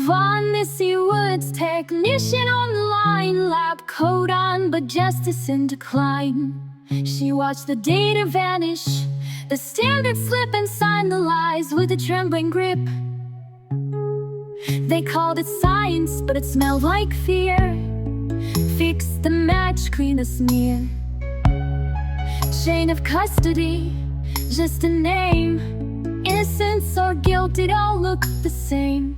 Yvonne, Missy Woods, technician on the line, lab coat on, but justice in decline. She watched the data vanish, the standard slip, and signed the lies with a trembling grip. They called it science, but it smelled like fear. Fix the match, clean the smear. Chain of custody, just a name. Innocence or guilt, it all looked the same.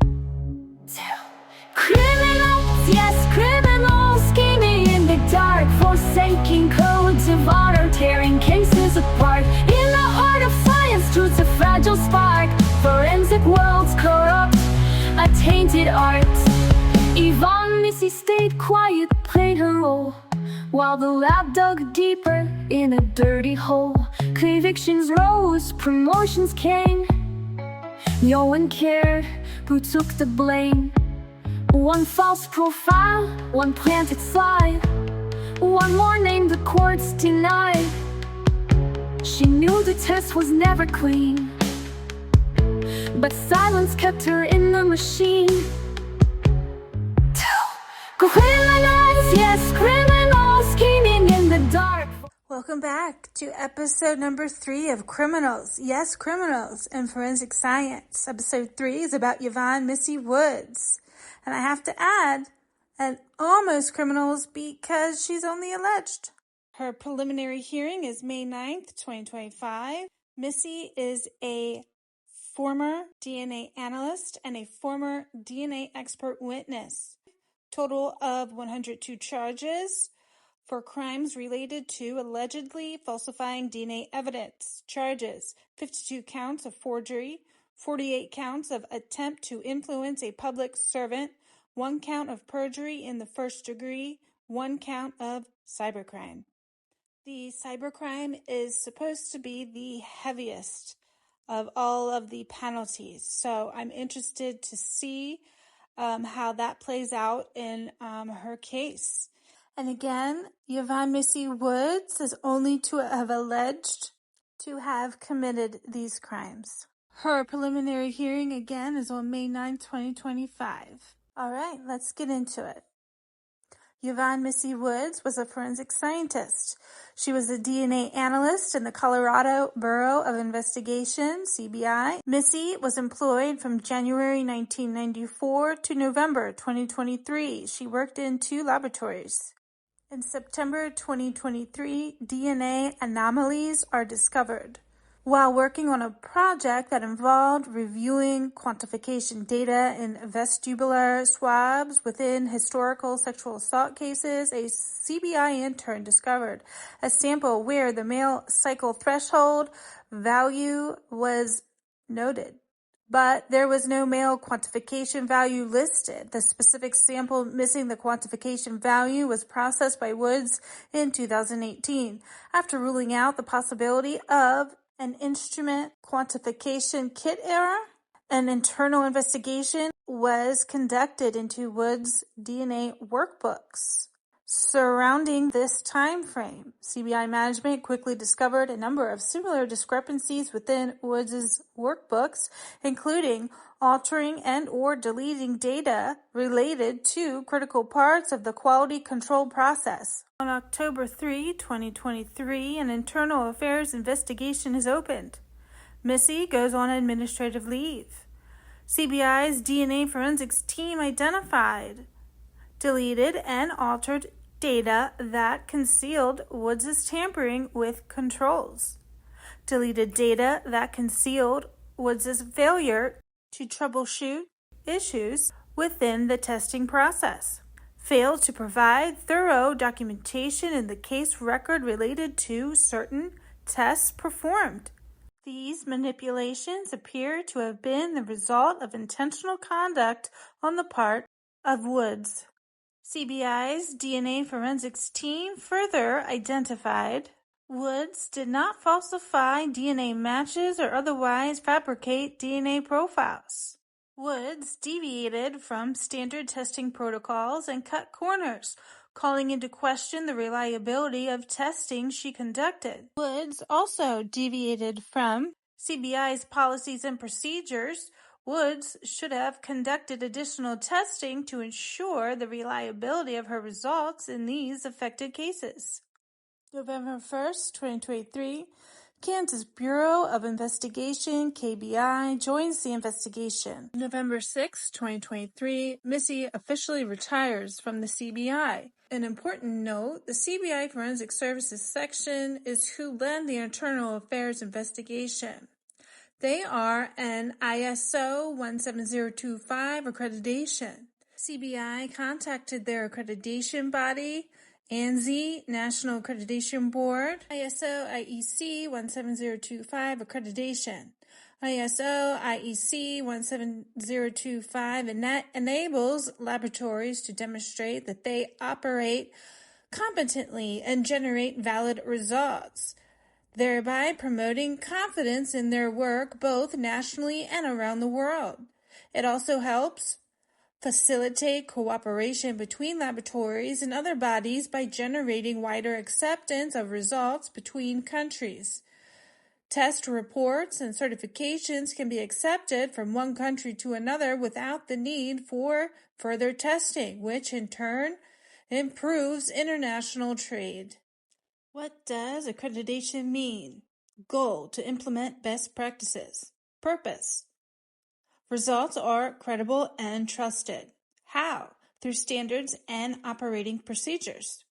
Criminals, yes, criminals, scheming in the dark, forsaking codes of honor, tearing cases apart. In the heart of science, truth's a fragile spark. Forensic worlds corrupt, a tainted art. Yvonne, Missy stayed quiet, played her role, while the lab dug deeper in a dirty hole. Convictions rose, promotions came. No one cared who took the blame. One false profile, one planted slide, one more name the courts denied. She knew the test was never clean, but silence kept her in the machine. Criminals, yes, criminals, scheming in the dark. Welcome back to episode number 3 of Criminals, Yes, Criminals, and Forensic Science. Episode 3 is about Yvonne Missy Woods. And I have to add, an almost criminals because she's only alleged. Her preliminary hearing is May 9th, 2025. Missy is a former DNA analyst and a former DNA expert witness. Total of 102 charges for crimes related to allegedly falsifying DNA evidence. Charges: 52 counts of forgery, 48 counts of attempt to influence a public servant, 1 count of perjury in the first degree, 1 count of cybercrime. The cybercrime is supposed to be the heaviest of all of the penalties, so I'm interested to see how that plays out in her case. And again, Yvonne Missy Woods is only to have alleged to have committed these crimes. Her preliminary hearing again is on May 9, 2025. All right, let's get into it. Yvonne Missy Woods was a forensic scientist. She was a DNA analyst in the Colorado Bureau of Investigation, CBI. Missy was employed from January 1994 to November 2023. She worked in 2 laboratories. In September 2023, DNA anomalies are discovered. While working on a project that involved reviewing quantification data in vestibular swabs within historical sexual assault cases, a CBI intern discovered a sample where the male cycle threshold value was noted, but there was no male quantification value listed. The specific sample missing the quantification value was processed by Woods in 2018 after ruling out the possibility of an instrument quantification kit error. An internal investigation was conducted into Woods' DNA workbooks. Surrounding this time frame, CBI management quickly discovered a number of similar discrepancies within Woods' workbooks, including altering and or deleting data related to critical parts of the quality control process. On October 3, 2023, an internal affairs investigation is opened. Missy goes on administrative leave. CBI's DNA forensics team identified, deleted, and altered data that concealed Woods' tampering with controls. Deleted data that concealed Woods' failure to troubleshoot issues within the testing process. Failed to provide thorough documentation in the case record related to certain tests performed. These manipulations appear to have been the result of intentional conduct on the part of Woods. CBI's DNA forensics team further identified Woods did not falsify DNA matches or otherwise fabricate DNA profiles. Woods deviated from standard testing protocols and cut corners, calling into question the reliability of testing she conducted. Woods also deviated from CBI's policies and procedures Woods should have conducted additional testing to ensure the reliability of her results in these affected cases. November 1st, 2023, Kansas Bureau of Investigation, KBI, joins the investigation. November 6, 2023, Missy officially retires from the CBI. An important note, the CBI Forensic Services section is who led the Internal Affairs investigation. They are an ISO 17025 accreditation. CBI contacted their accreditation body, ANSI, National Accreditation Board, ISO IEC 17025 accreditation. ISO IEC 17025 enables laboratories to demonstrate that they operate competently and generate valid results, thereby promoting confidence in their work both nationally and around the world. It also helps facilitate cooperation between laboratories and other bodies by generating wider acceptance of results between countries. Test reports and certifications can be accepted from one country to another without the need for further testing, which in turn improves international trade. What does accreditation mean? Goal: to implement best practices. Purpose: results are credible and trusted. How? Through standards and operating procedures.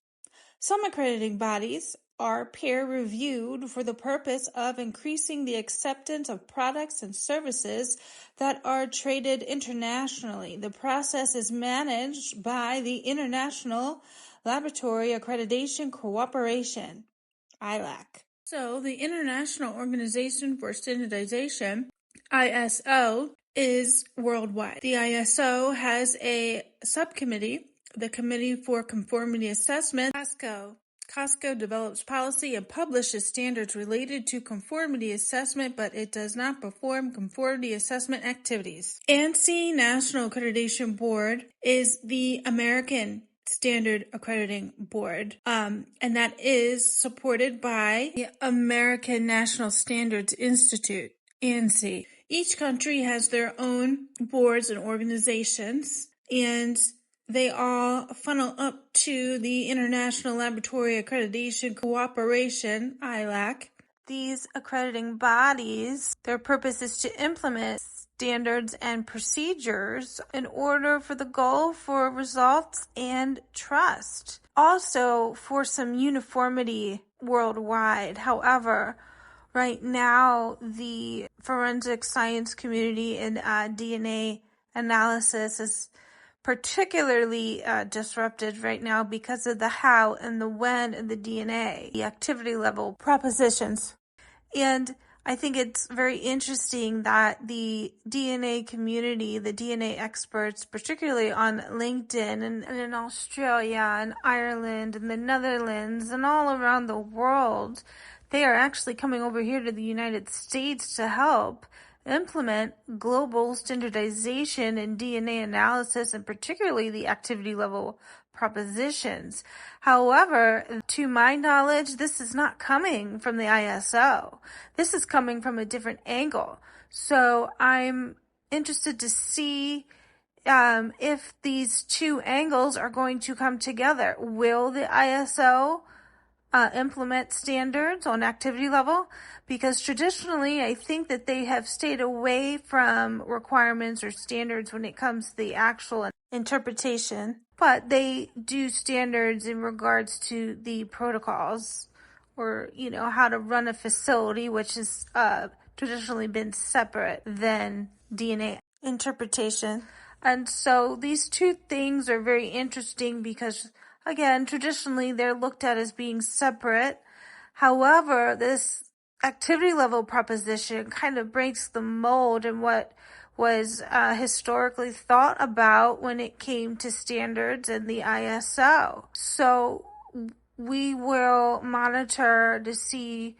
Some accrediting bodies are peer-reviewed for the purpose of increasing the acceptance of products and services that are traded internationally. The process is managed by the International Laboratory Accreditation Cooperation, ILAC. So, the International Organization for Standardization, ISO, is worldwide. The ISO has a subcommittee, the Committee for Conformity Assessment, CASCO. CASCO develops policy and publishes standards related to conformity assessment, but it does not perform conformity assessment activities. ANSI, National Accreditation Board, is the American Standard Accrediting Board, and that is supported by the American National Standards Institute, ANSI. Each country has their own boards and organizations, and they all funnel up to the International Laboratory Accreditation Cooperation, ILAC. These accrediting bodies, their purpose is to implement standards and procedures in order for the goal for results and trust. Also for some uniformity worldwide. However, right now, the forensic science community and DNA analysis is particularly disrupted right now because of the how and the when and the DNA, the activity level propositions. And I think it's very interesting that the DNA community, the DNA experts, particularly on LinkedIn and in Australia and Ireland and the Netherlands and all around the world, they are actually coming over here to the United States to help implement global standardization in DNA analysis and particularly the activity level propositions. However, to my knowledge, this is not coming from the ISO. This is coming from a different angle. So I'm interested to see if these two angles are going to come together. Will the ISO implement standards on activity level? Because traditionally, I think that they have stayed away from requirements or standards when it comes to the actual interpretation, but they do standards in regards to the protocols or, how to run a facility, which has traditionally been separate than DNA interpretation. And so these two things are very interesting because, again, traditionally they're looked at as being separate. However, this activity level proposition kind of breaks the mold in what was historically thought about when it came to standards and the ISO. So we will monitor to see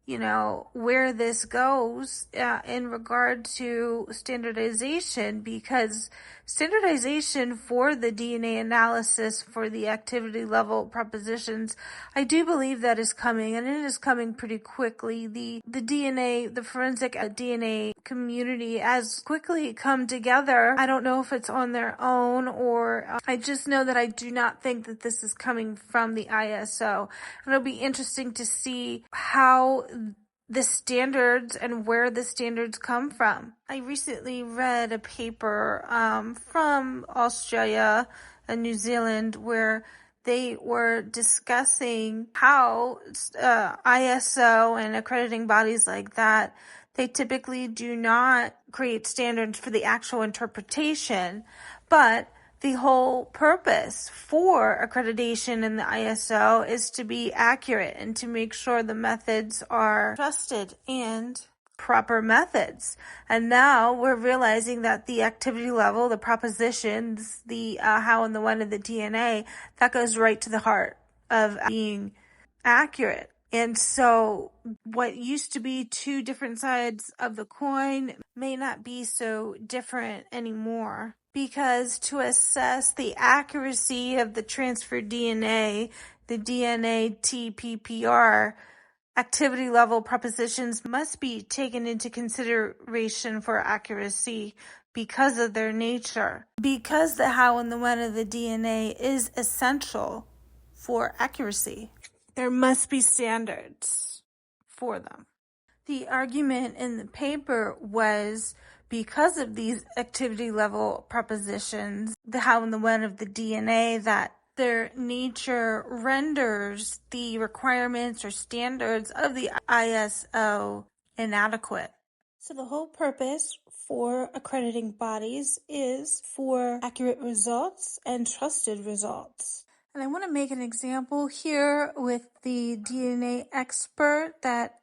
where this goes in regard to standardization, because standardization for the DNA analysis for the activity level propositions, I do believe that is coming, and it is coming pretty quickly. The DNA, the forensic DNA community has quickly come together. I don't know if it's on their own, or I just know that I do not think that this is coming from the ISO. And it'll be interesting to see how the standards and where the standards come from. I recently read a paper from Australia and New Zealand where they were discussing how ISO and accrediting bodies like that, they typically do not create standards for the actual interpretation, but the whole purpose for accreditation in the ISO is to be accurate and to make sure the methods are trusted and proper methods. And now we're realizing that the activity level, the propositions, the how and the when of the DNA, that goes right to the heart of being accurate. And so what used to be two different sides of the coin may not be so different anymore, because to assess the accuracy of the transferred DNA, the DNA TPPR, activity level propositions must be taken into consideration for accuracy because of their nature. Because the how and the when of the DNA is essential for accuracy, there must be standards for them. The argument in the paper was because of these activity level propositions, the how and the when of the DNA, that their nature renders the requirements or standards of the ISO inadequate. So the whole purpose for accrediting bodies is for accurate results and trusted results. And I want to make an example here with the DNA expert that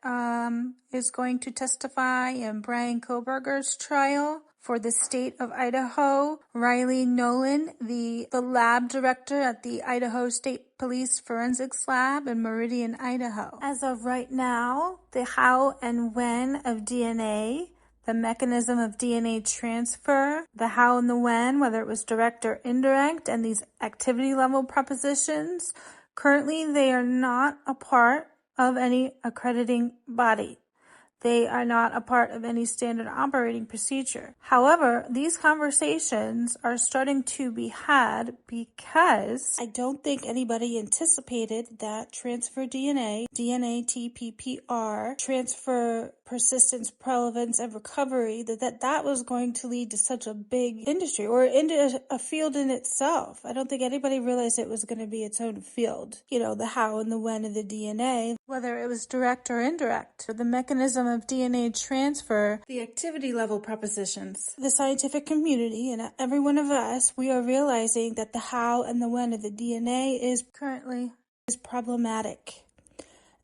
is going to testify in Brian Koberger's trial for the state of Idaho. Riley Nolan, the lab director at the Idaho State Police Forensics Lab in Meridian, Idaho. As of right now, the how and when of DNA, the mechanism of DNA transfer, the how and the when, whether it was direct or indirect, and these activity level propositions, currently they are not a part of any accrediting body. They are not a part of any standard operating procedure. However, these conversations are starting to be had because I don't think anybody anticipated that transfer DNA, DNA TPPR, transfer persistence, prevalence, and recovery, that was going to lead to such a big industry or into a field in itself. I don't think anybody realized it was going to be its own field. The how and the when of the DNA, whether it was direct or indirect, or the mechanism of DNA transfer, the activity level propositions. The scientific community and every one of us, we are realizing that the how and the when of the DNA is currently problematic.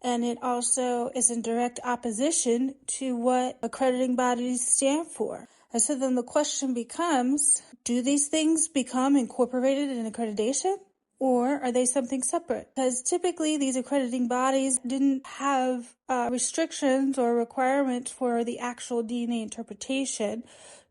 And it also is in direct opposition to what accrediting bodies stand for. And so then the question becomes, do these things become incorporated in accreditation? Or are they something separate? Because typically these accrediting bodies didn't have restrictions or requirements for the actual DNA interpretation,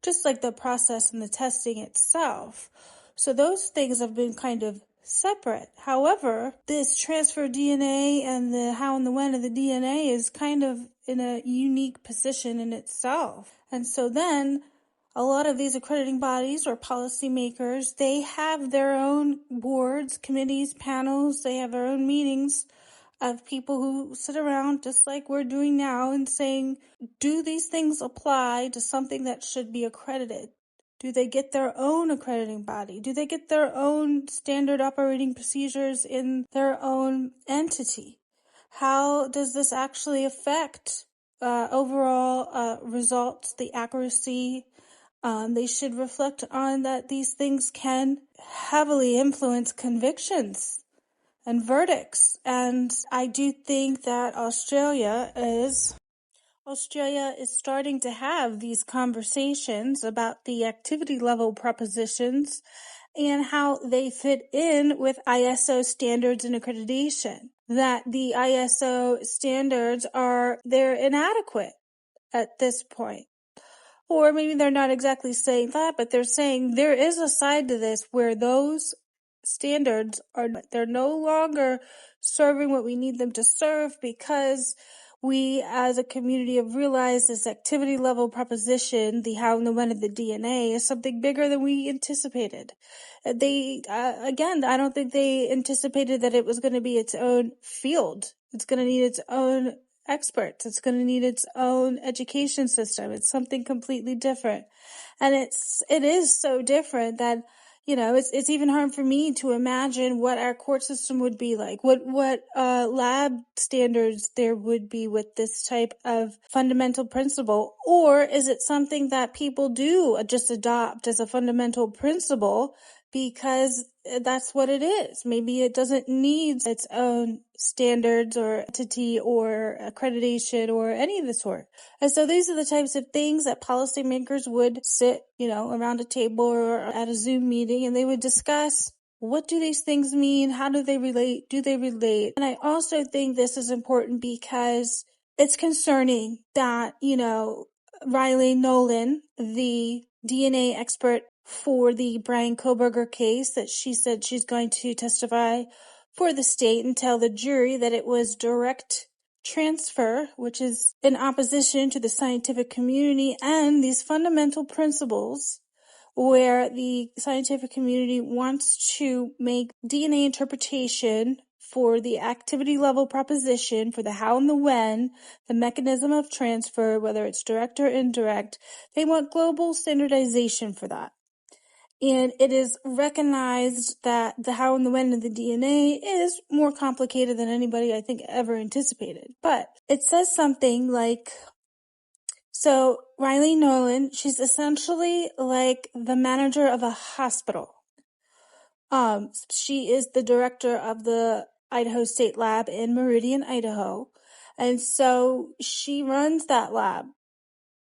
just like the process and the testing itself. So those things have been kind of separate. However, this transfer DNA and the how and the when of the DNA is kind of in a unique position in itself. And so then a lot of these accrediting bodies or policymakers, they have their own boards, committees, panels, they have their own meetings of people who sit around just like we're doing now and saying, do these things apply to something that should be accredited? Do they get their own accrediting body? Do they get their own standard operating procedures in their own entity? How does this actually affect overall results, the accuracy? They should reflect on that these things can heavily influence convictions and verdicts. And I do think that Australia is starting to have these conversations about the activity level propositions and how they fit in with ISO standards and accreditation. that the ISO standards they're inadequate at this point. Or maybe they're not exactly saying that, but they're saying there is a side to this where those standards they're no longer serving what we need them to serve, because we as a community have realized this activity level proposition, the how and the when of the DNA, is something bigger than we anticipated. Again, I don't think they anticipated that it was going to be its own field. It's going to need its own experts. It's going to need its own education system. It's something completely different. And it is so different that, it's even hard for me to imagine what our court system would be like, what lab standards there would be with this type of fundamental principle. Or is it something that people do just adopt as a fundamental principle because that's what it is? Maybe it doesn't need its own standards or entity or accreditation or any of the sort. And so these are the types of things that policymakers would sit, around a table or at a Zoom meeting, and they would discuss, what do these things mean? How do they relate? Do they relate? And I also think this is important because it's concerning that, Riley Nolan, the DNA expert for the Brian Koberger case, that she said she's going to testify for the state and tell the jury that it was direct transfer, which is in opposition to the scientific community and these fundamental principles, where the scientific community wants to make DNA interpretation for the activity level proposition, for the how and the when, the mechanism of transfer, whether it's direct or indirect. They want global standardization for that. And it is recognized that the how and the when of the DNA is more complicated than anybody, I think, ever anticipated. But it says something like, so Riley Nolan, she's essentially like the manager of a hospital. She is the director of the Idaho State Lab in Meridian, Idaho. And so she runs that lab.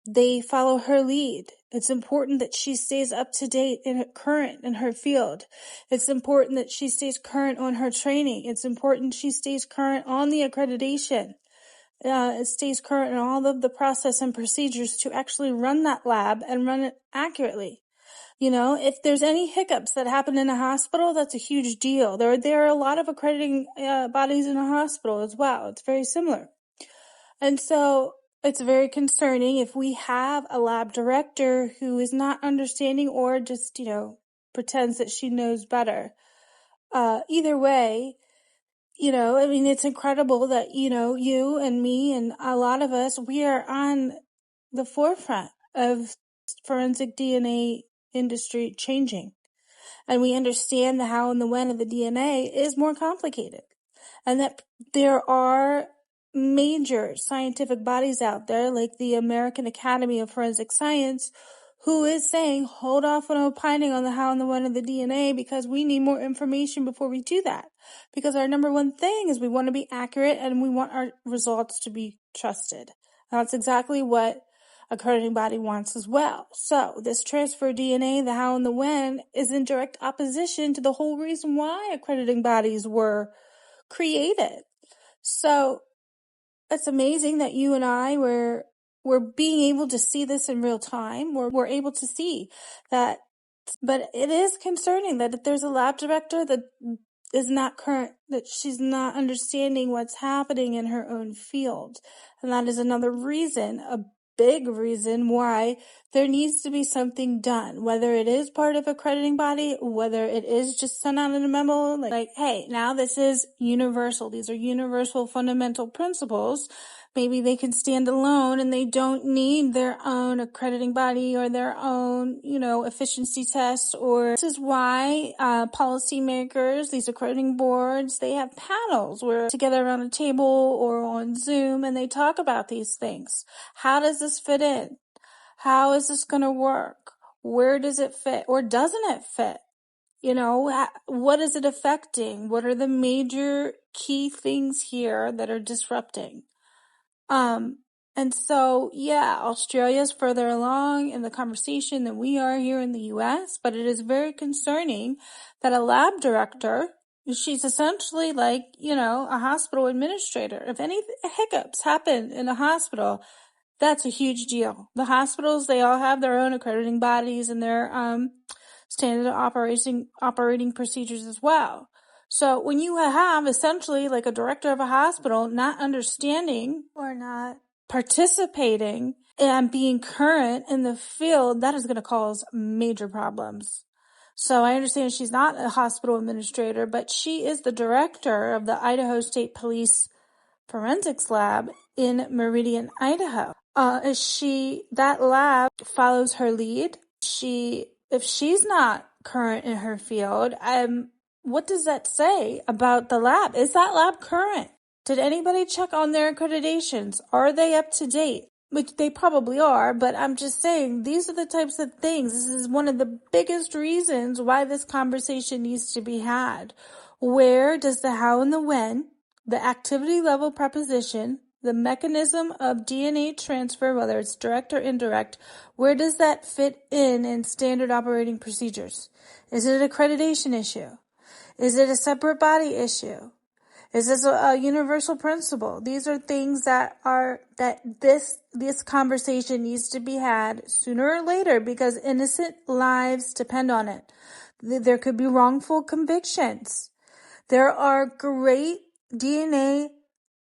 They follow her lead. It's important that she stays up to date and current in her field. It's important that she stays current on her training. It's important she stays current on the accreditation. It stays current in all of the process and procedures to actually run that lab and run it accurately. If there's any hiccups that happen in a hospital, that's a huge deal. There are a lot of accrediting bodies in a hospital as well. It's very similar. And so it's very concerning if we have a lab director who is not understanding or just, pretends that she knows better. Either way, it's incredible that, you and me and a lot of us, we are on the forefront of forensic DNA industry changing. And we understand the how and the when of the DNA is more complicated. And that there are major scientific bodies out there, like the American Academy of Forensic Science, who is saying, hold off on opining on the how and the when of the DNA because we need more information before we do that. Because our number one thing is we want to be accurate and we want our results to be trusted. And that's exactly what accrediting body wants as well. So this transfer of DNA, the how and the when, is in direct opposition to the whole reason why accrediting bodies were created. So it's amazing that you and I we're being able to see this in real time. We're able to see that, but it is concerning that if there's a lab director that is not current, that she's not understanding what's happening in her own field. And that is another reason, a big reason why there needs to be something done, whether it is part of accrediting body, whether it is just sent out in a memo, like, hey, now this is universal. These are universal fundamental principles. Maybe they can stand alone and they don't need their own accrediting body or their own, efficiency tests. Or this is why policymakers, these accrediting boards, they have panels where together around a table or on Zoom and they talk about these things. How does this fit in? How is this going to work? Where does it fit or doesn't it fit? What is it affecting? What are the major key things here that are disrupting? And so, Australia's further along in the conversation than we are here in the US, but it is very concerning that a lab director She's essentially like, a hospital administrator. If any hiccups happen in a hospital, that's a huge deal. The hospitals, they all have their own accrediting bodies and their standard operating procedures as well. So when you have essentially like a director of a hospital not understanding or not participating and being current in the field, that is going to cause major problems. So I understand she's not a hospital administrator, but she is the director of the Idaho State Police Forensics Lab in Meridian, Idaho. That lab follows her lead. If she's not current in her field, what does that say about the lab? Is that lab current? Did anybody check on their accreditations? Are they up to date? Which they probably are, but I'm just saying these are the types of things. This is one of the biggest reasons why this conversation needs to be had. Where does the how and the when, the activity level preposition, the mechanism of DNA transfer, whether it's direct or indirect, where does that fit in standard operating procedures? Is it an accreditation issue? Is it a separate body issue? Is this a universal principle? These are things that this conversation needs to be had sooner or later because innocent lives depend on it. There could be wrongful convictions. There are great DNA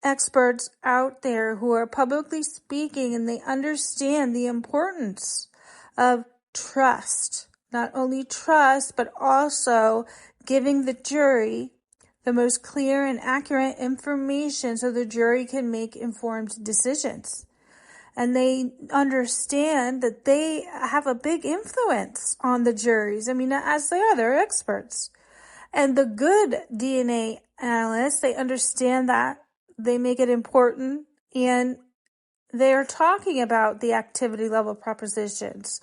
experts out there who are publicly speaking and they understand the importance of trust. Not only trust, but also giving the jury the most clear and accurate information so the jury can make informed decisions. And they understand that they have a big influence on the juries. I mean, as they are, they're experts. And the good DNA analysts, they understand that. They make it important. And they are talking about the activity level propositions,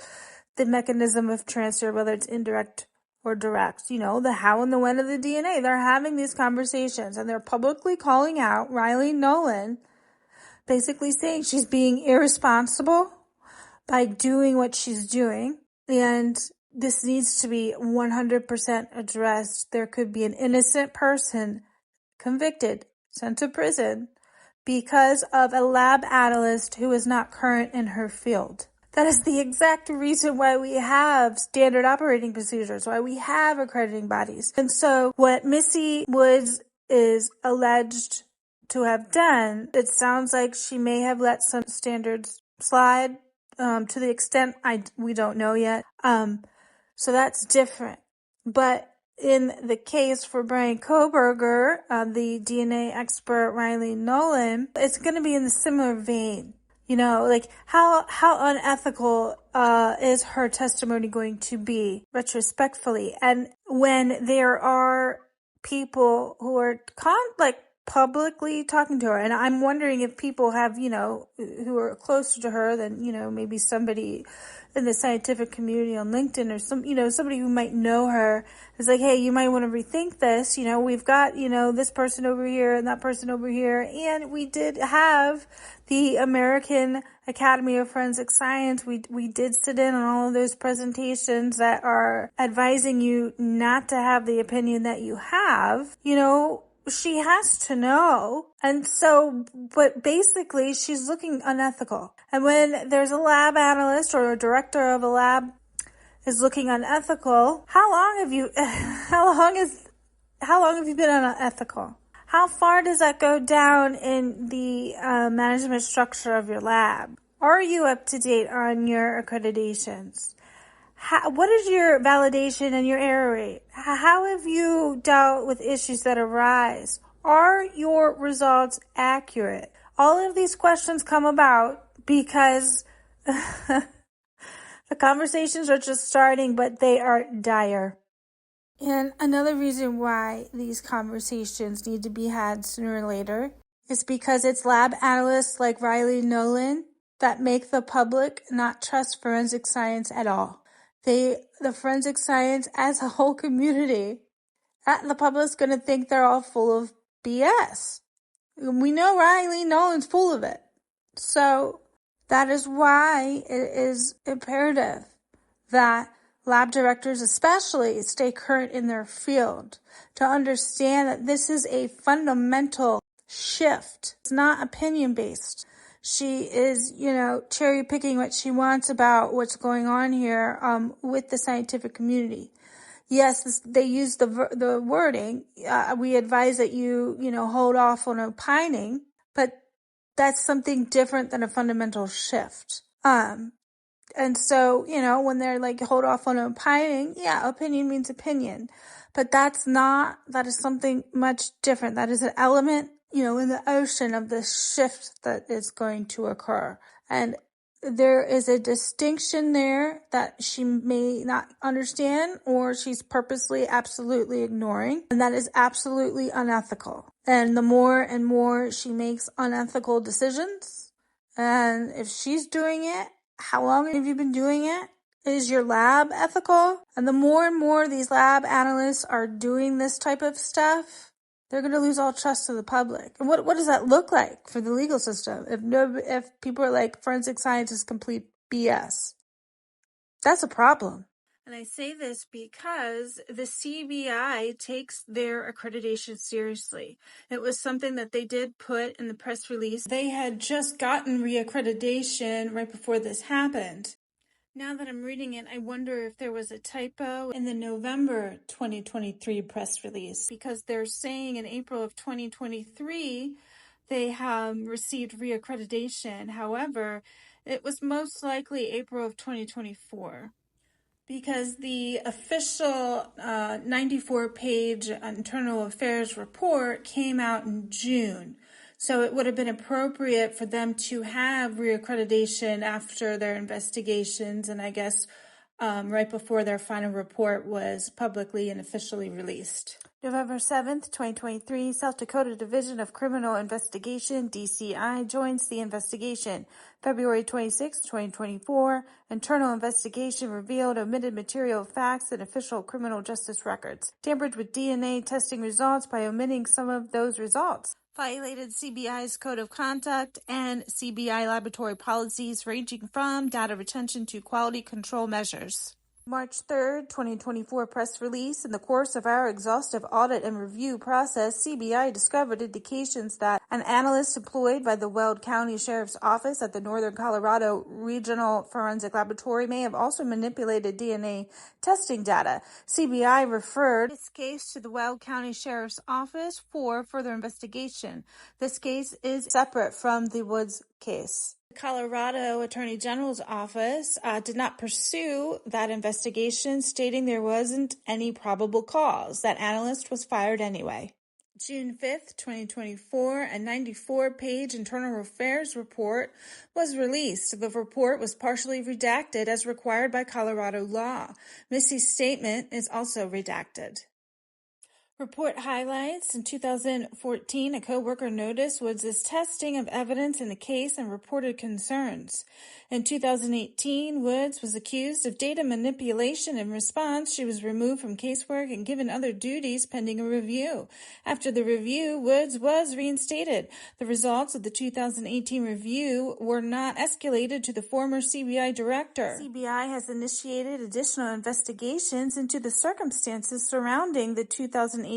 the mechanism of transfer, whether it's indirect or direct, the how and the when of the DNA. They're having these conversations and they're publicly calling out Riley Nolan, basically saying she's being irresponsible by doing what she's doing. And this needs to be 100% addressed. There could be an innocent person convicted, sent to prison because of a lab analyst who is not current in her field. That is the exact reason why we have standard operating procedures, why we have accrediting bodies. And so what Missy Woods is alleged to have done, it sounds like she may have let some standards slide to the extent we don't know yet. So that's different. But in the case for Brian Koberger, the DNA expert Riley Nolan, it's going to be in the similar vein. How unethical is her testimony going to be retrospectively? And when there are people who are publicly talking to her, and I'm wondering if people have, who are closer to her than, maybe somebody in the scientific community on LinkedIn or somebody who might know her is like, hey, you might want to rethink this. We've got, this person over here and that person over here. And we did have the American Academy of Forensic Science. We did sit in on all of those presentations that are advising you not to have the opinion that you have. She has to know. And so, but basically she's looking unethical. And when there's a lab analyst or a director of a lab is looking unethical, how long have you been unethical? How far does that go down in the management structure of your lab? Are you up to date on your accreditations? What is your validation and your error rate? How have you dealt with issues that arise? Are your results accurate? All of these questions come about because the conversations are just starting, but they are dire. And another reason why these conversations need to be had sooner or later is because it's lab analysts like Riley Nolan that make the public not trust forensic science at all. The forensic science as a whole community, the public's going to think they're all full of BS. We know Riley Nolan's full of it. So that is why it is imperative that lab directors especially stay current in their field, to understand that this is a fundamental shift. It's not opinion-based. She is, cherry picking what she wants about what's going on here with the scientific community. Yes, they use the wording. We advise that you hold off on opining, but that's something different than a fundamental shift. And so, when they're like, hold off on opining, yeah, opinion means opinion. But that is something much different. That is an element, in the ocean of the shift that is going to occur. And there is a distinction there that she may not understand, or she's purposely absolutely ignoring. And that is absolutely unethical. And the more and more she makes unethical decisions, and if she's doing it, how long have you been doing it? Is your lab ethical? And the more and more these lab analysts are doing this type of stuff, they're going to lose all trust of the public. And what does that look like for the legal system? If people are like, forensic science is complete BS, that's a problem. And I say this because the CBI takes their accreditation seriously. It was something that they did put in the press release. They had just gotten reaccreditation right before this happened. Now that I'm reading it, I wonder if there was a typo in the November 2023 press release, because they're saying in April of 2023 they have received reaccreditation. However, it was most likely April of 2024. Because the official 94-page internal affairs report came out in June. So it would have been appropriate for them to have reaccreditation after their investigations, and I guess right before their final report was publicly and officially released. November 7th, 2023, South Dakota Division of Criminal Investigation, DCI, joins the investigation. February 26, 2024, internal investigation revealed omitted material facts in official criminal justice records. Tampered with DNA testing results by omitting some of those results. Violated CBI's code of conduct and CBI laboratory policies ranging from data retention to quality control measures. March 3rd, 2024 press release. In the course of our exhaustive audit and review process, CBI discovered indications that an analyst employed by the Weld County Sheriff's Office at the Northern Colorado Regional Forensic Laboratory may have also manipulated DNA testing data. CBI referred this case to the Weld County Sheriff's Office for further investigation. This case is separate from the Woods case. The Colorado Attorney General's office did not pursue that investigation, stating there wasn't any probable cause. That analyst was fired anyway. June 5th, 2024, a 94-page internal affairs report was released. The report was partially redacted as required by Colorado law. Missy's statement is also redacted. Report highlights, in 2014, a co-worker noticed Woods' testing of evidence in the case and reported concerns. In 2018, Woods was accused of data manipulation. In response, she was removed from casework and given other duties pending a review. After the review, Woods was reinstated. The results of the 2018 review were not escalated to the former CBI director. CBI has initiated additional investigations into the circumstances surrounding the 2018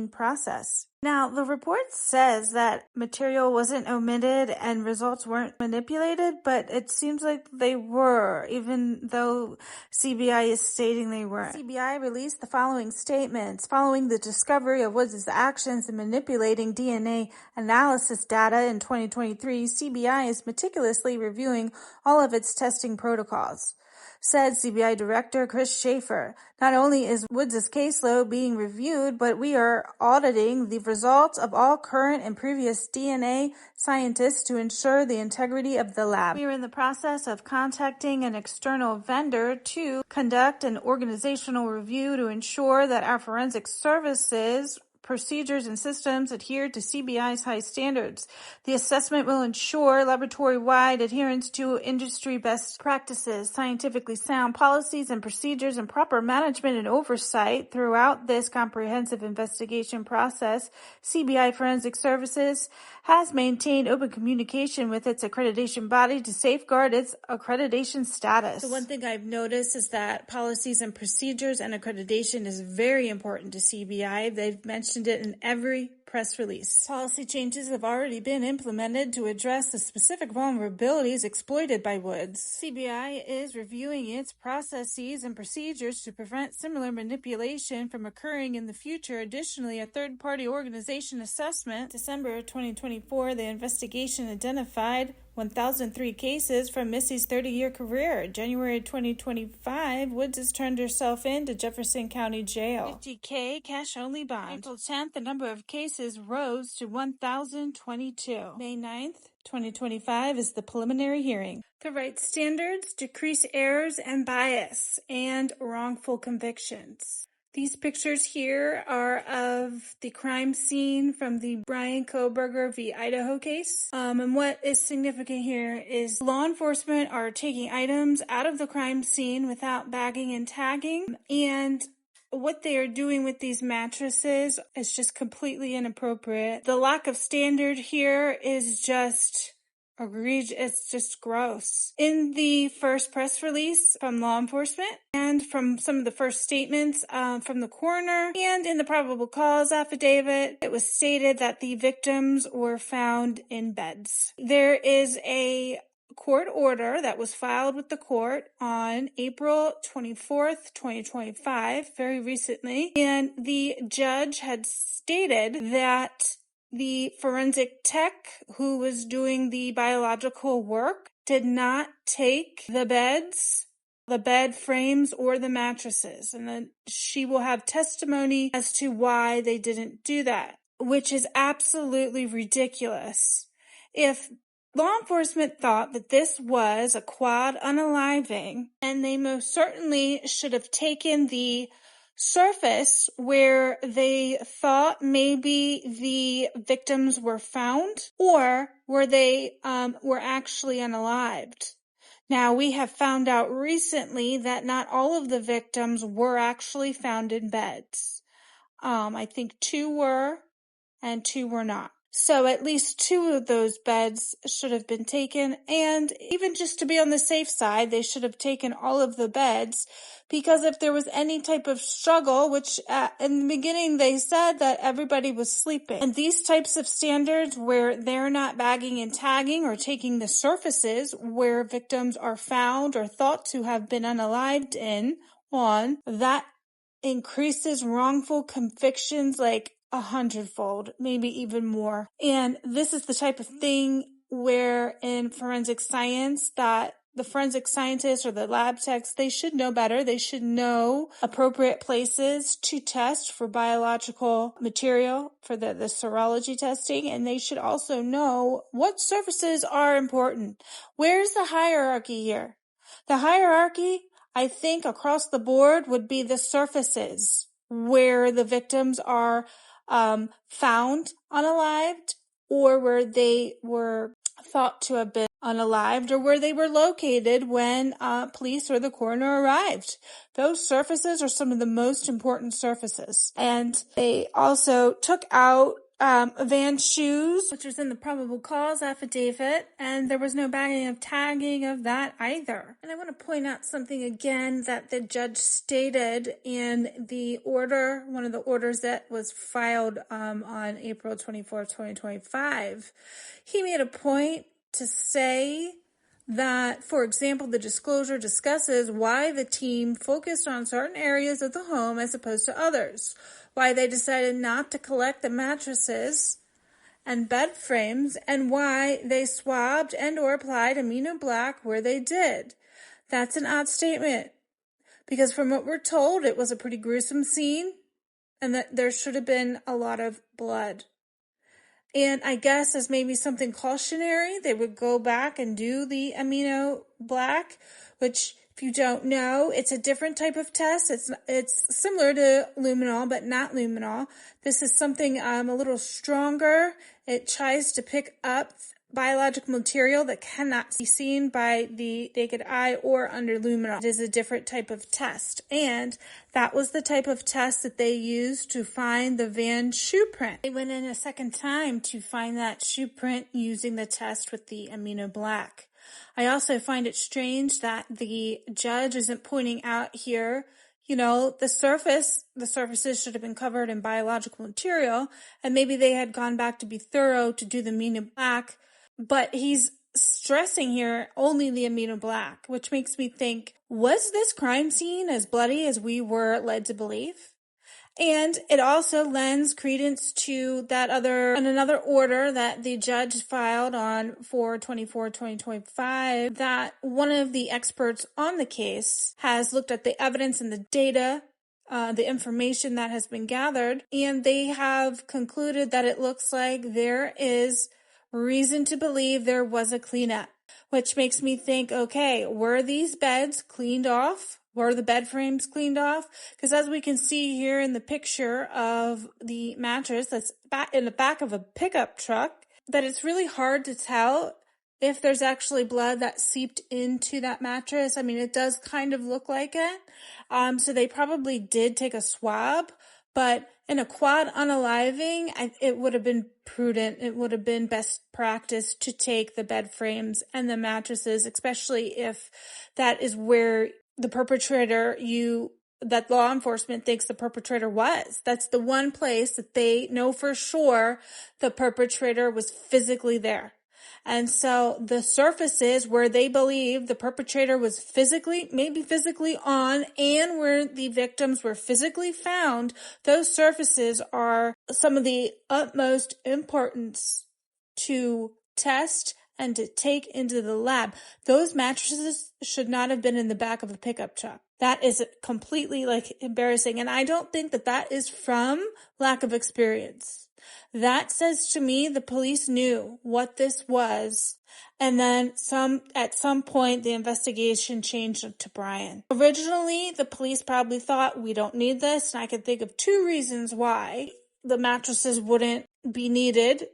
process. Now, the report says that material wasn't omitted and results weren't manipulated, but it seems like they were, even though CBI is stating they weren't. CBI released the following statements. Following the discovery of Woods' actions in manipulating DNA analysis data in 2023, CBI is meticulously reviewing all of its testing protocols. Said CBI Director Chris Schaefer. Not only is Woods' caseload being reviewed, but we are auditing the results of all current and previous DNA scientists to ensure the integrity of the lab. We are in the process of contacting an external vendor to conduct an organizational review to ensure that our forensic services procedures, and systems adhere to CBI's high standards. The assessment will ensure laboratory-wide adherence to industry best practices, scientifically sound policies and procedures, and proper management and oversight throughout this comprehensive investigation process. CBI Forensic Services has maintained open communication with its accreditation body to safeguard its accreditation status. The one thing I've noticed is that policies and procedures and accreditation is very important to CBI. They've mentioned it in every press release. Policy changes have already been implemented to address the specific vulnerabilities exploited by Woods. CBI is reviewing its processes and procedures to prevent similar manipulation from occurring in the future. Additionally, a third-party organization assessment, December 2024, the investigation identified 1,003 cases from Missy's 30-year career. January 2025, Woods has turned herself in to Jefferson County Jail. $50K cash-only bond. April 10th, the number of cases rose to 1,022. May 9th, 2025 is the preliminary hearing. The right standards decrease errors and bias and wrongful convictions. These pictures here are of the crime scene from the Brian Kohberger v. Idaho case. And what is significant here is law enforcement are taking items out of the crime scene without bagging and tagging. And what they are doing with these mattresses is just completely inappropriate. The lack of standard here is just egregious. It's just gross. In the first press release from law enforcement and from some of the first statements from the coroner and in the probable cause affidavit, it was stated that the victims were found in beds. There is a court order that was filed with the court on April 24th, 2025, very recently, and the judge had stated that the forensic tech who was doing the biological work did not take the beds, the bed frames, or the mattresses. And then she will have testimony as to why they didn't do that, which is absolutely ridiculous. If law enforcement thought that this was a quad unaliving, and they most certainly should have taken the surface where they thought maybe the victims were found, or where they were actually unalived. Now, we have found out recently that not all of the victims were actually found in beds. I think 2 were and 2 were not. So at least 2 of those beds should have been taken, and even just to be on the safe side, they should have taken all of the beds, because if there was any type of struggle, which in the beginning they said that everybody was sleeping, and these types of standards where they're not bagging and tagging or taking the surfaces where victims are found or thought to have been unalived on, that increases wrongful convictions like 100-fold, maybe even more. And this is the type of thing where in forensic science that the forensic scientists or the lab techs, they should know better. They should know appropriate places to test for biological material for the serology testing, and they should also know what surfaces are important. Where's the hierarchy here? The hierarchy, I think, across the board would be the surfaces where the victims are found unalived, or where they were thought to have been unalived, or where they were located when police or the coroner arrived. Those surfaces are some of the most important surfaces. And they also took out Yvonne's shoes, which was in the probable cause affidavit, and there was no bagging of tagging of that either. And I want to point out something again that the judge stated in the order, one of the orders that was filed on April 24th, 2025. He made a point to say that, for example, the disclosure discusses why the team focused on certain areas of the home as opposed to others, why they decided not to collect the mattresses and bed frames, and why they swabbed and or applied amino black where they did. That's an odd statement, because from what we're told, it was a pretty gruesome scene and that there should have been a lot of blood. And I guess as maybe something cautionary, they would go back and do the amino black, which If you don't know, it's a different type of test. It's similar to luminol, but not luminol. This is something a little stronger. It tries to pick up biological material that cannot be seen by the naked eye or under luminol. It is a different type of test, and that was the type of test that they used to find the Van shoe print. They went in a second time to find that shoe print using the test with the amino black. I also find it strange that the judge isn't pointing out here, the surfaces should have been covered in biological material, and maybe they had gone back to be thorough to do the amino black, but he's stressing here only the amino black, which makes me think, was this crime scene as bloody as we were led to believe? And it also lends credence to another order that the judge filed on 4/24/2025, that one of the experts on the case has looked at the evidence and the data, the information that has been gathered, and they have concluded that it looks like there is reason to believe there was a cleanup, which makes me think, okay, were these beds cleaned off? Were the bed frames cleaned off? Because as we can see here in the picture of the mattress that's in the back of a pickup truck, that it's really hard to tell if there's actually blood that seeped into that mattress. I mean, it does kind of look like it. So they probably did take a swab, but in a quad unaliving, it would have been prudent. It would have been best practice to take the bed frames and the mattresses, especially if that is where the perpetrator that law enforcement thinks the perpetrator was. That's the one place that they know for sure the perpetrator was physically there. And so the surfaces where they believe the perpetrator was maybe physically on, and where the victims were physically found, those surfaces are some of the utmost importance to test and to take into the lab. Those mattresses should not have been in the back of a pickup truck. That is completely embarrassing. And I don't think that is from lack of experience. That says to me the police knew what this was. And then at some point, the investigation changed to Brian. Originally, the police probably thought, we don't need this. And I can think of two reasons why the mattresses wouldn't be needed.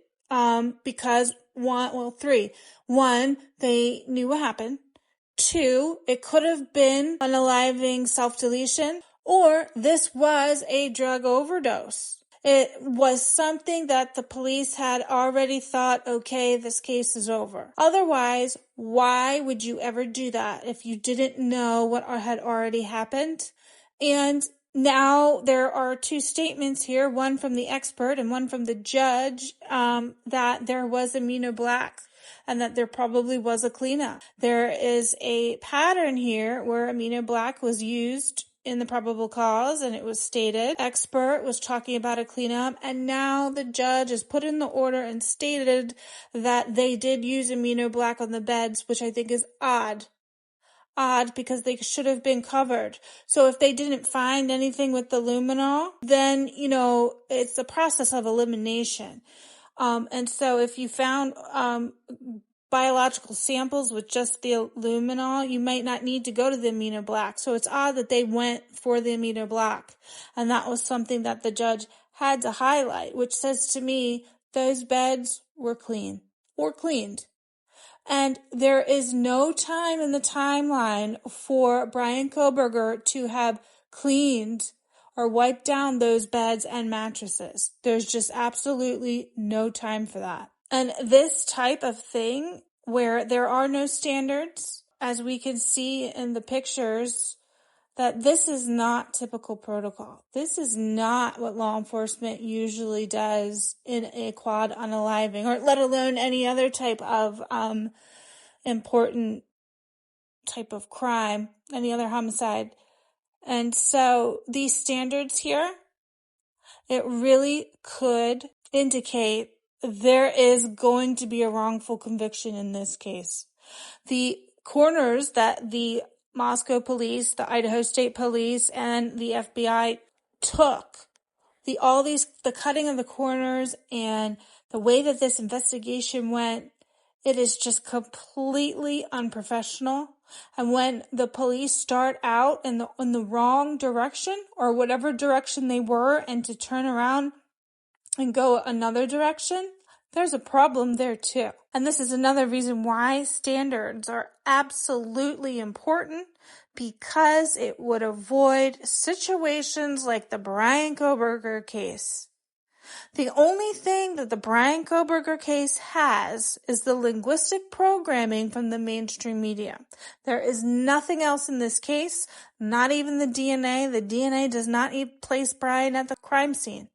Three. One, they knew what happened. Two, it could have been unaliving self-deletion, or this was a drug overdose. It was something that the police had already thought, okay, this case is over. Otherwise, why would you ever do that if you didn't know what had already happened? And now there are two statements here, one from the expert and one from the judge, that there was amino black and that there probably was a cleanup. There is a pattern here where amino black was used in the probable cause, and it was stated. Expert was talking about a cleanup, and now the judge has put in the order and stated that they did use amino black on the beds, which I think is odd because they should have been covered. So if they didn't find anything with the luminol, then, it's a process of elimination. And so if you found biological samples with just the luminol, you might not need to go to the amino black. So it's odd that they went for the amino black. And that was something that the judge had to highlight, which says to me those beds were clean or cleaned. And there is no time in the timeline for Brian Koberger to have cleaned or wiped down those beds and mattresses. There's just absolutely no time for that. And this type of thing where there are no standards, as we can see in the pictures, that this is not typical protocol. This is not what law enforcement usually does in a quad unaliving, or let alone any other type of important type of crime, any other homicide. And so these standards here, it really could indicate there is going to be a wrongful conviction in this case. The corners that the Moscow police, the Idaho State Police, and the FBI took, the cutting of the corners and the way that this investigation went, it is just completely unprofessional. And when the police start out in the wrong direction, or whatever direction they were, and to turn around and go another direction, there's a problem there too. And this is another reason why standards are absolutely important, because it would avoid situations like the Brian Kohberger case. The only thing that the Brian Kohberger case has is the linguistic programming from the mainstream media. There is nothing else in this case, not even the DNA. The DNA does not place Brian at the crime scene.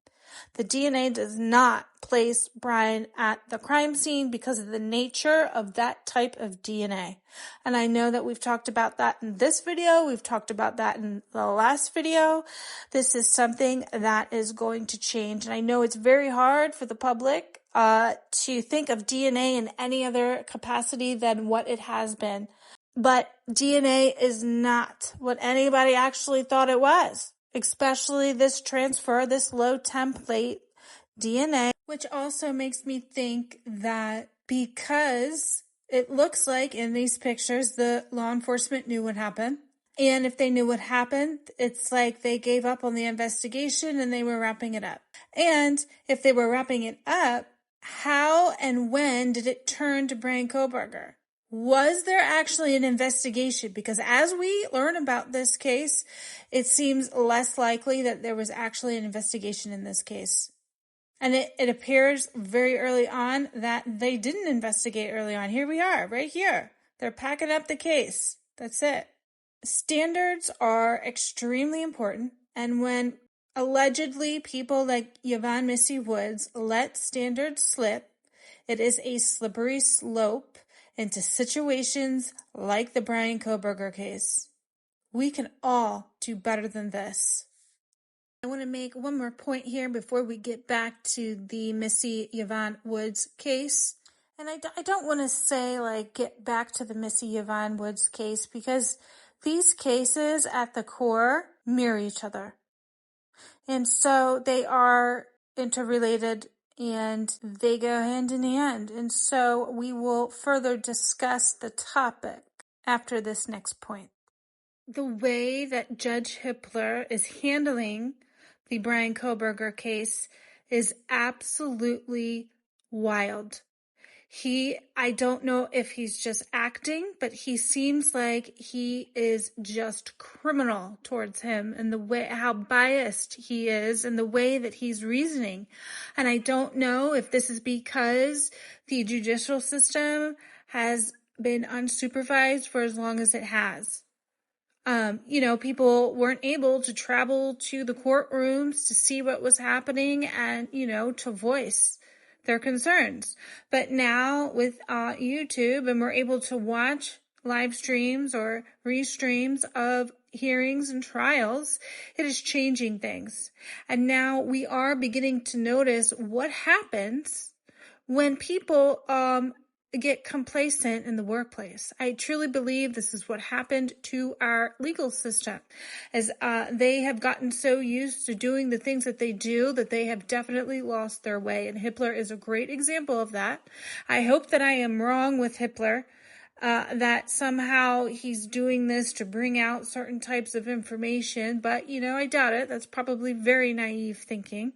The DNA does not place Brian at the crime scene because of the nature of that type of DNA. And I know that we've talked about that in this video. We've talked about that in the last video. This is something that is going to change. And I know it's very hard for the public to think of DNA in any other capacity than what it has been. But DNA is not what anybody actually thought it was, especially this transfer, this low template DNA, which also makes me think that because it looks like in these pictures, the law enforcement knew what happened. And if they knew what happened, it's like they gave up on the investigation and they were wrapping it up. And if they were wrapping it up, how and when did it turn to Brian Kohberger? Was there actually an investigation? Because as we learn about this case, it seems less likely that there was actually an investigation in this case. And it appears very early on that they didn't investigate early on. Here we are, right here. They're packing up the case. That's it. Standards are extremely important. And when allegedly people like Yvonne Missy Woods let standards slip, it is a slippery slope into situations like the Brian Kohberger case. We can all do better than this. I want to make one more point here before we get back to the Missy Yvonne Woods case. And I don't want to say like get back to the Missy Yvonne Woods case, because these cases at the core mirror each other. And so they are interrelated and they go hand in hand. And so we will further discuss the topic after this next point. The way that Judge Hippler is handling the Brian Kohberger case is absolutely wild. I don't know if he's just acting, but he seems like he is just criminal towards him, and the way how biased he is and the way that he's reasoning. And I don't know if this is because the judicial system has been unsupervised for as long as it has. People weren't able to travel to the courtrooms to see what was happening and, to voice their concerns. But now with YouTube, and we're able to watch live streams or restreams of hearings and trials, it is changing things. And now we are beginning to notice what happens when people get complacent in the workplace. I truly believe this is what happened to our legal system, as they have gotten so used to doing the things that they do that they have definitely lost their way. And Hippler is a great example of that. I hope that I am wrong with Hippler, that somehow he's doing this to bring out certain types of information, but I doubt it. That's probably very naive thinking.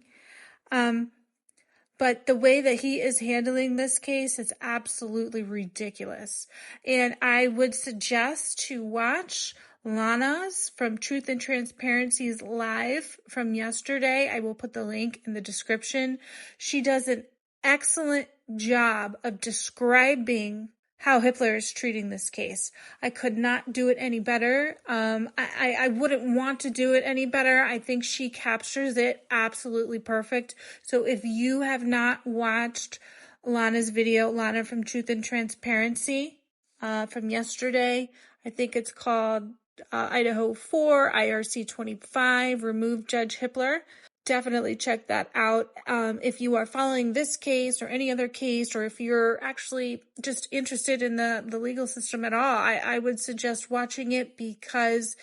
But the way that he is handling this case is absolutely ridiculous. And I would suggest to watch Lana's from Truth and Transparency's live from yesterday. I will put the link in the description. She does an excellent job of describing how Hippler is treating this case. I could not do it any better. I wouldn't want to do it any better. I think she captures it absolutely perfect. So if you have not watched Lana's video, Lana from Truth and Transparency, from yesterday, I think it's called Idaho 4, I.R.C. 25, Remove Judge Hippler. Definitely check that out. If you are following this case or any other case, or if you're actually just interested in the legal system at all, I would suggest watching it, because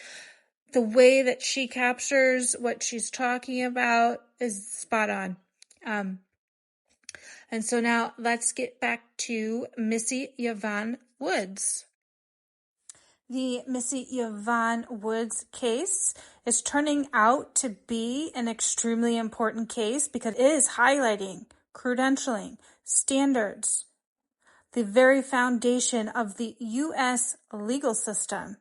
the way that she captures what she's talking about is spot on. And so now let's get back to Missy Yvonne Woods. The Missy Yvonne Woods case is turning out to be an extremely important case because it is highlighting credentialing, standards, the very foundation of the U.S. legal system.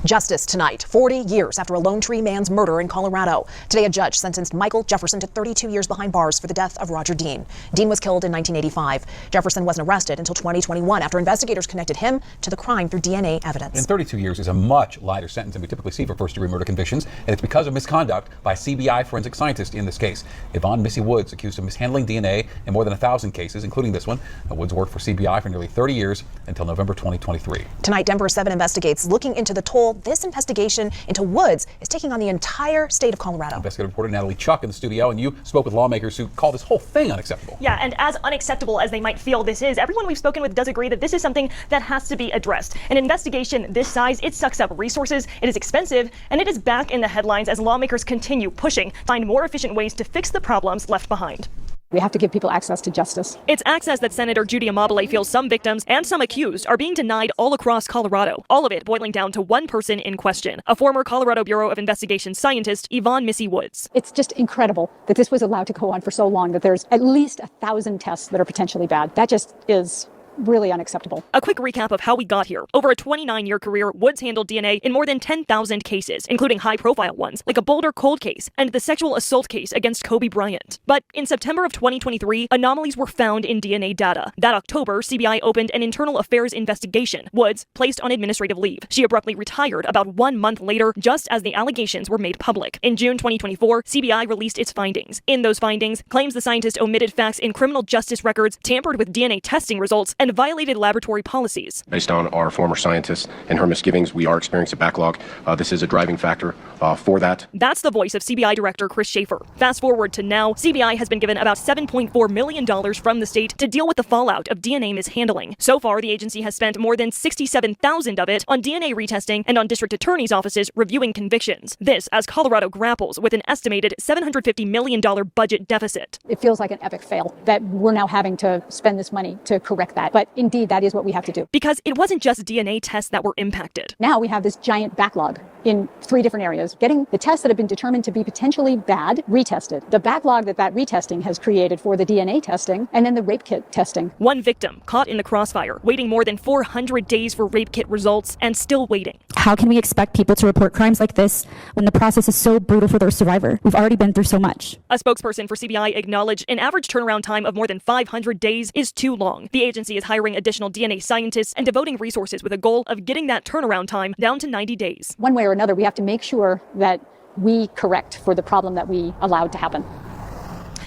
Justice tonight, 40 years after a Lone Tree man's murder in Colorado. Today, a judge sentenced Michael Jefferson to 32 years behind bars for the death of Roger Dean. Dean was killed in 1985. Jefferson wasn't arrested until 2021 after investigators connected him to the crime through DNA evidence. And 32 years is a much lighter sentence than we typically see for first-degree murder convictions, and it's because of misconduct by a CBI forensic scientist in this case. Yvonne Missy Woods, accused of mishandling DNA in more than 1,000 cases, including this one. Woods worked for CBI for nearly 30 years until November 2023. Tonight, Denver 7 investigates, looking into the toll this investigation into Woods is taking on the entire state of Colorado. Investigative reporter Natalie Chuck in the studio, and you spoke with lawmakers who call this whole thing unacceptable. Yeah, and as unacceptable as they might feel this is, everyone we've spoken with does agree that this is something that has to be addressed. An investigation this size, it sucks up resources, it is expensive, and it is back in the headlines as lawmakers continue pushing to find more efficient ways to fix the problems left behind. We have to give people access to justice. It's access that Senator Judy Amabile feels some victims and some accused are being denied all across Colorado. All of it boiling down to one person in question, a former Colorado Bureau of Investigation scientist, Yvonne Missy Woods. It's just incredible that this was allowed to go on for so long, that there's at least 1,000 tests that are potentially bad. That just is really unacceptable. A quick recap of how we got here. Over a 29-year career, Woods handled DNA in more than 10,000 cases, including high-profile ones, like a Boulder cold case and the sexual assault case against Kobe Bryant. But in September of 2023, anomalies were found in DNA data. That October, CBI opened an internal affairs investigation. Woods placed on administrative leave. She abruptly retired about 1 month later, just as the allegations were made public. In June 2024, CBI released its findings. In those findings, claims the scientist omitted facts in criminal justice records, tampered with DNA testing results, and violated laboratory policies. Based on our former scientist and her misgivings, we are experiencing a backlog. This is a driving factor for that. That's the voice of CBI Director Chris Schaefer. Fast forward to now, CBI has been given about $7.4 million from the state to deal with the fallout of DNA mishandling. So far, the agency has spent more than $67,000 of it on DNA retesting and on district attorneys' offices reviewing convictions. This as Colorado grapples with an estimated $750 million budget deficit. It feels like an epic fail that we're now having to spend this money to correct that. But indeed, that is what we have to do. Because it wasn't just DNA tests that were impacted. Now we have this giant backlog in 3 different areas, getting the tests that have been determined to be potentially bad retested, the backlog that retesting has created for the DNA testing, and then the rape kit testing. One victim caught in the crossfire, waiting more than 400 days for rape kit results and still waiting. How can we expect people to report crimes like this when the process is so brutal for their survivor? We've already been through so much. A spokesperson for CBI acknowledged an average turnaround time of more than 500 days is too long. The agency is hiring additional DNA scientists and devoting resources with a goal of getting that turnaround time down to 90 days. One way or another, we have to make sure that we correct for the problem that we allowed to happen.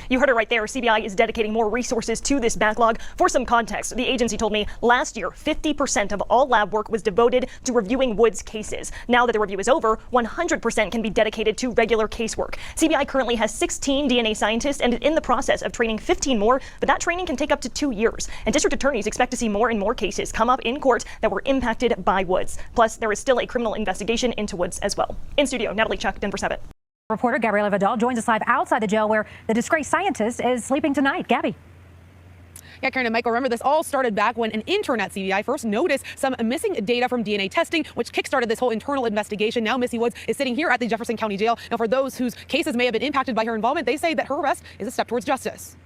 You heard it right there. CBI is dedicating more resources to this backlog. For some context, the agency told me last year, 50% of all lab work was devoted to reviewing Woods cases. Now that the review is over, 100% can be dedicated to regular casework. CBI currently has 16 DNA scientists and is in the process of training 15 more, but that training can take up to 2 years. And district attorneys expect to see more and more cases come up in court that were impacted by Woods. Plus, there is still a criminal investigation into Woods as well. In studio, Natalie Chuck, Denver 7. Reporter Gabriela Vidal joins us live outside the jail where the disgraced scientist is sleeping tonight. Gabby. Yeah, Karen and Michael, remember this all started back when an intern at CBI first noticed some missing data from DNA testing, which kickstarted this whole internal investigation. Now Missy Woods is sitting here at the Jefferson County Jail. Now, for those whose cases may have been impacted by her involvement, they say that her arrest is a step towards justice.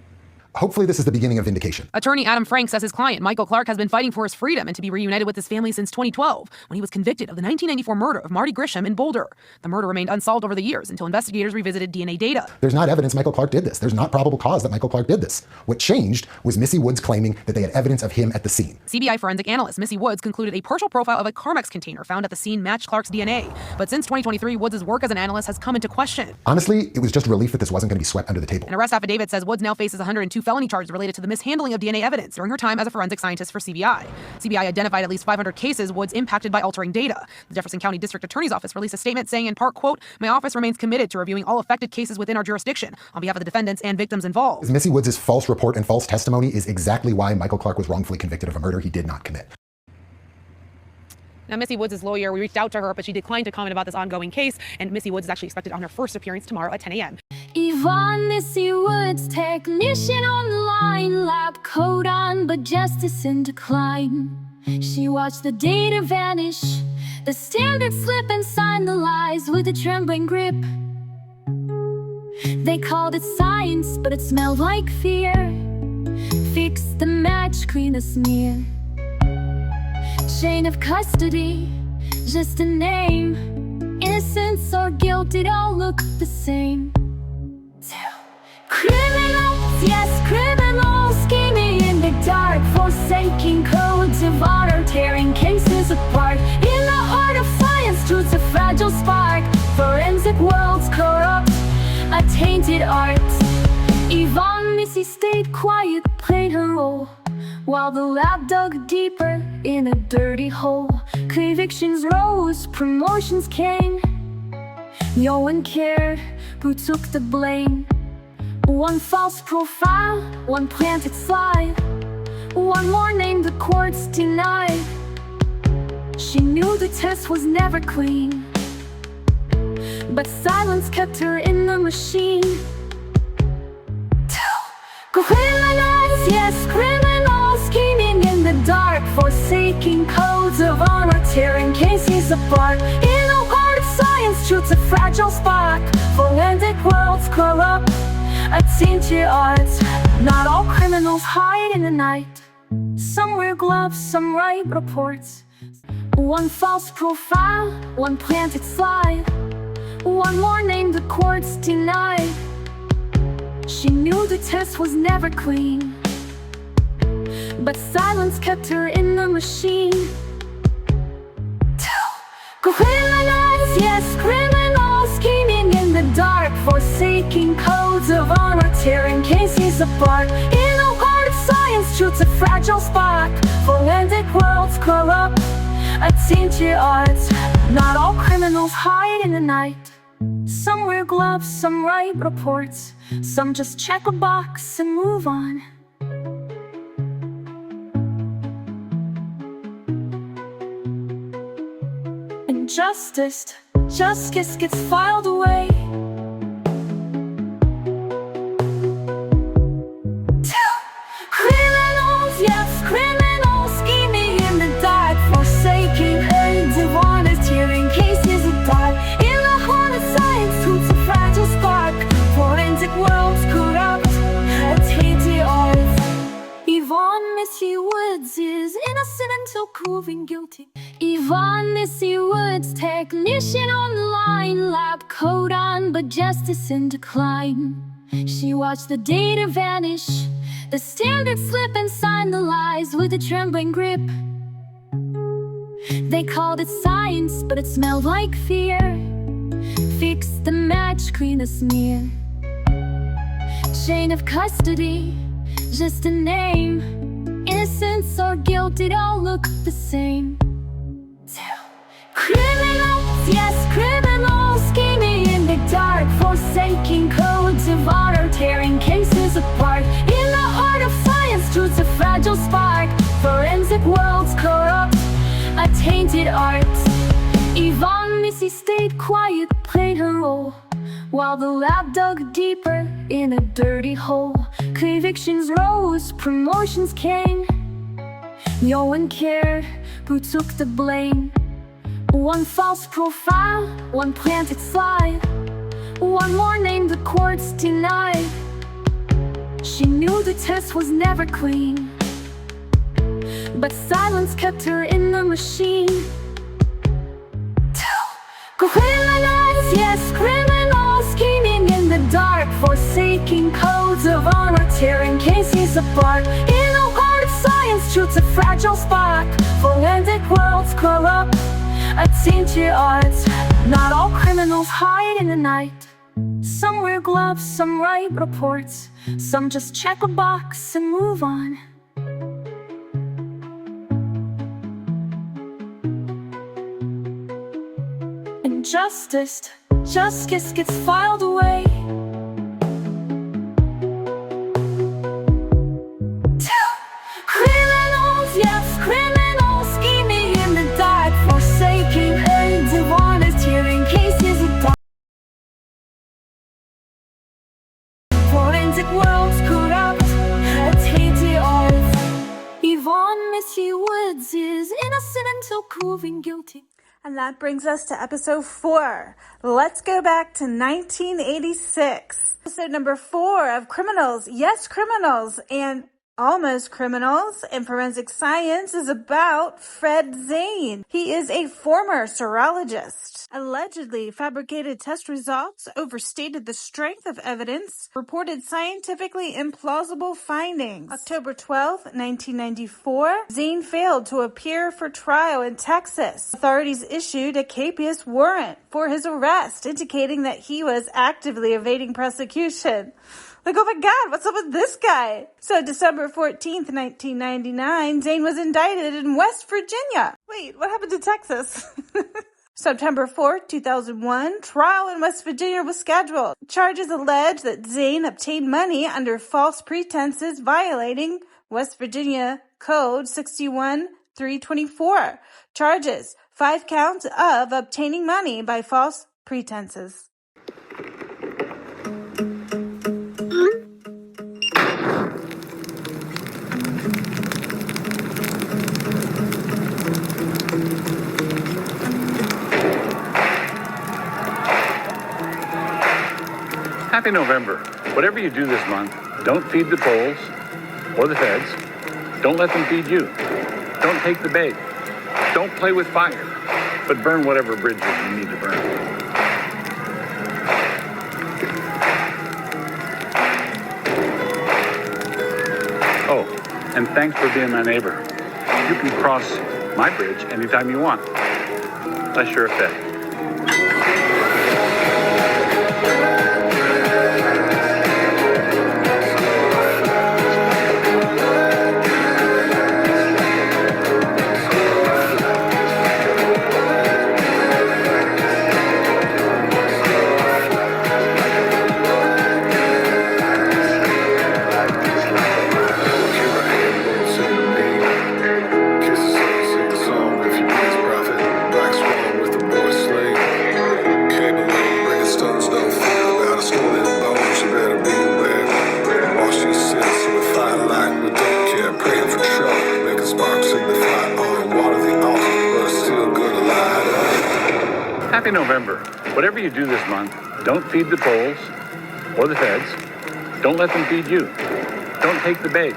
Hopefully this is the beginning of vindication. Attorney Adam Frank says his client, Michael Clark, has been fighting for his freedom and to be reunited with his family since 2012, when he was convicted of the 1994 murder of Marty Grisham in Boulder. The murder remained unsolved over the years until investigators revisited DNA data. There's not evidence Michael Clark did this. There's not probable cause that Michael Clark did this. What changed was Missy Woods claiming that they had evidence of him at the scene. CBI forensic analyst Missy Woods concluded a partial profile of a Carmex container found at the scene matched Clark's DNA. But since 2023, Woods' work as an analyst has come into question. Honestly, it was just relief that this wasn't going to be swept under the table. An arrest affidavit says Woods now faces 102 felony charges related to the mishandling of DNA evidence during her time as a forensic scientist for CBI. CBI identified at least 500 cases Woods impacted by altering data. The Jefferson County District Attorney's Office released a statement saying in part, quote, "My office remains committed to reviewing all affected cases within our jurisdiction on behalf of the defendants and victims involved." Missy Woods' false report and false testimony is exactly why Michael Clark was wrongfully convicted of a murder he did not commit. Now, Missy Woods' lawyer, we reached out to her, but she declined to comment about this ongoing case, and Missy Woods is actually expected on her first appearance tomorrow at 10 a.m. Yvonne, Missy Woods, technician on the line, lab coat on, but justice in decline. She watched the data vanish, the standard slip, and signed the lies with a trembling grip. They called it science, but it smelled like fear. Fix the match, clean the smear. Chain of custody, just a name. Innocence or guilt, it all looked the same. Criminals, yes, criminals, scheming in the dark, forsaking codes of honor, tearing cases apart. In the heart of science, truth's a fragile spark. Forensic worlds corrupt, a tainted art. Yvonne, Missy stayed quiet, played her role, while the lab dug deeper in a dirty hole. Convictions rose, promotions came. No one cared who took the blame. One false profile, one planted slide, one more name the courts denied. She knew the test was never clean, but silence kept her in the machine. Criminals, yes, criminals, scheming in the dark, forsaking codes of honor, tearing cases apart. In the heart of science, truth's a fragile spark. Forensic worlds corrupt, a tainted art. Not all criminals hide in the night. Some wear gloves, some write reports. One false profile, one planted slide, one more name the courts denied. She knew the test was never clean, but silence kept her in the machine. Criminals, yes, criminals, scheming in the dark, forsaking codes of honor, tearing cases apart. In the heart of science, truth's a fragile spark. Forensic worlds corrupt, a tainted art. Not all criminals hide in the night. Some wear gloves, some write reports, some just check a box and move on. And justice gets filed away. Criminals, yes, criminals, scheming in the dark, forsaking codes of honor, tearing cases apart. In the heart of science, truth's a fragile spark. Forensic worlds corrupt, a tainted art. Yvonne, Missy Woods is innocent until proven guilty. Yvonne, Missy Woods, technician on the line, lab coat on, but justice in decline. She watched the data vanish, the standard slip, and signed the lies with a trembling grip. They called it science, but it smelled like fear. Fix the match, clean the smear. Chain of custody, just a name. Innocence or guilt, it all looked the same. Criminals, yes, criminals, scheming in the dark, forsaking codes of honor, tearing cases apart. In the heart of science, truth's a fragile spark. Forensic worlds corrupt, a tainted art. Yvonne, Missy stayed quiet, played her role, while the lab dug deeper in a dirty hole. Convictions rose, promotions came. No one cared who took the blame. One false profile, one planted slide, one more name the courts denied. She knew the test was never clean, but silence kept her in the machine. Criminals, yes, criminals, scheming in the dark, forsaking codes of honor, tearing cases apart. In the heart of science, truth's a fragile spark. Forensic worlds corrupt, a tainted art. Not all criminals hide in the night. Some wear gloves, some write reports, some just check a box and move on. And justice gets filed away. Proving guilty. And that brings us to episode 4. Let's go back to 1986. Episode number 4 of Criminals, Yes Criminals, and Almost Criminals in Forensic Science is about Fred Zane. He is a former serologist. Allegedly fabricated test results, overstated the strength of evidence, reported scientifically implausible findings. October 12, 1994, Zane failed to appear for trial in Texas. Authorities issued a capious warrant for his arrest, indicating that he was actively evading prosecution. Like, oh my God, what's up with this guy? So December 14th, 1999, Zane was indicted in West Virginia. Wait, what happened to Texas? September 4th, 2001, trial in West Virginia was scheduled. Charges allege that Zane obtained money under false pretenses, violating West Virginia Code 61-324. Charges, 5 counts of obtaining money by false pretenses. Happy November. Whatever you do this month, don't feed the polls or the feds. Don't let them feed you. Don't take the bait. Don't play with fire, but burn whatever bridges you need to burn. Oh, and thanks for being my neighbor. You can cross my bridge anytime you want. Unless you're a fed. Happy November. Whatever you do this month, don't feed the polls or the feds. Don't let them feed you. Don't take the bait.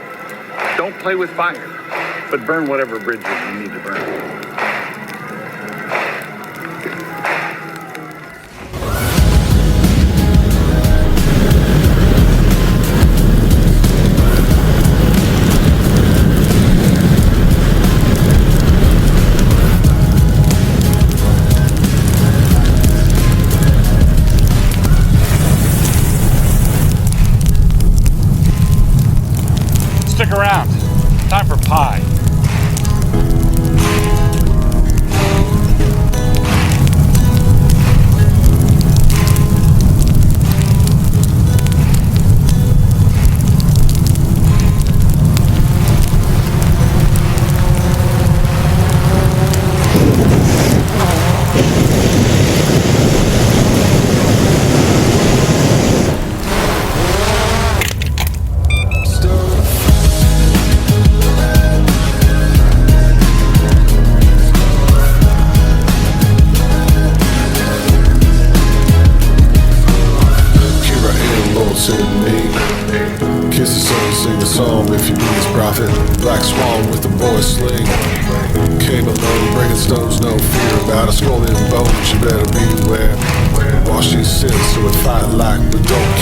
Don't play with fire, but burn whatever bridges you need to burn. Stick around. Time for pie. If you be his prophet, black swan with the boy's sling. Came alone, bringing stones, no fear about a skull and bones. You better beware. Wash these sins so we fight like we don't